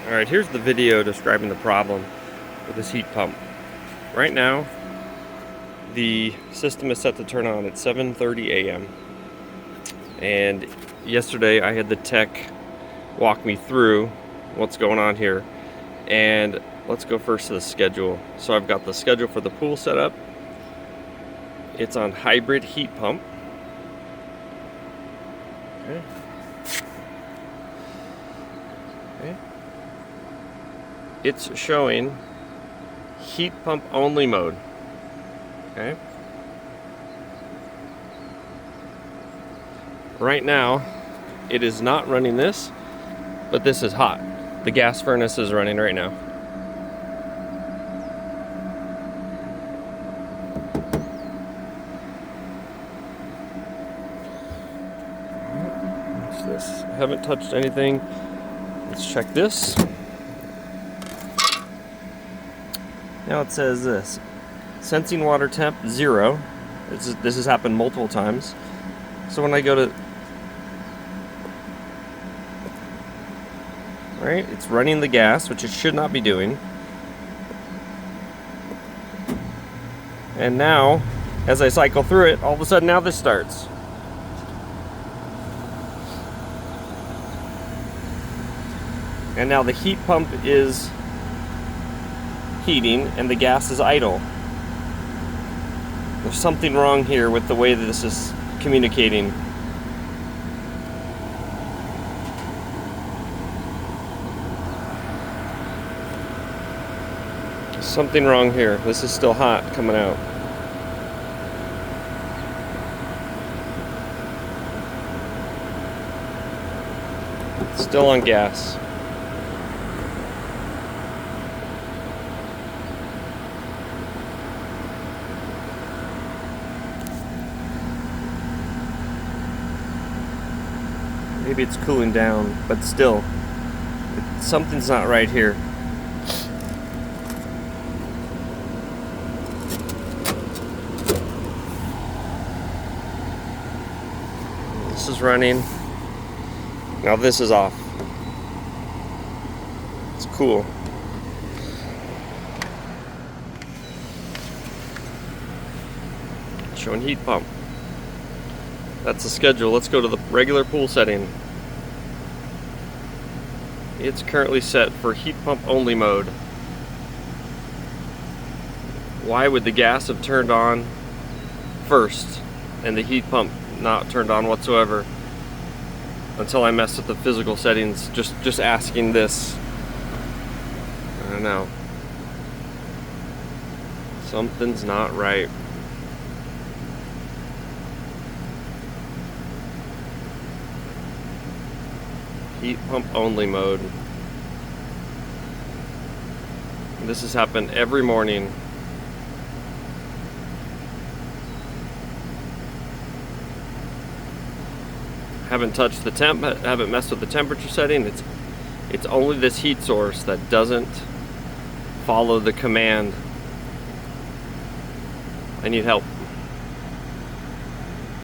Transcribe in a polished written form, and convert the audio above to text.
Alright, here's the video describing the problem with this heat pump. Right now, the system is set to turn on at 7:30 a.m. And yesterday I had the tech walk me through what's going on here. And let's go first to the schedule. So I've got the schedule for the pool set up. It's on hybrid heat pump. Okay. It's showing heat pump only mode. Okay. Right now, it is not running this, but this is hot. The gas furnace is running right now. What's this? I haven't touched anything. Let's check this. Now it says this, sensing water temp 0. This has happened multiple times. So when I go to, right, it's running the gas, which it should not be doing. And now, as I cycle through it, all of a sudden now this starts. And now the heat pump is heating and the gas is idle. There's something wrong here with the way that this is communicating. Something wrong here. This is still hot coming out. Still on gas. Maybe it's cooling down, but still, something's not right here. This is running. Now this is off. It's cool. Showing heat pump. That's the schedule. Let's go to the regular pool setting. It's currently set for heat pump only mode. Why would the gas have turned on first and the heat pump not turned on whatsoever? Until I messed with the physical settings, just asking this. I don't know. Something's not right. Heat pump only mode. This has happened every morning. Haven't touched the temp, haven't messed with the temperature setting. It's only this heat source that doesn't follow the command. I need help.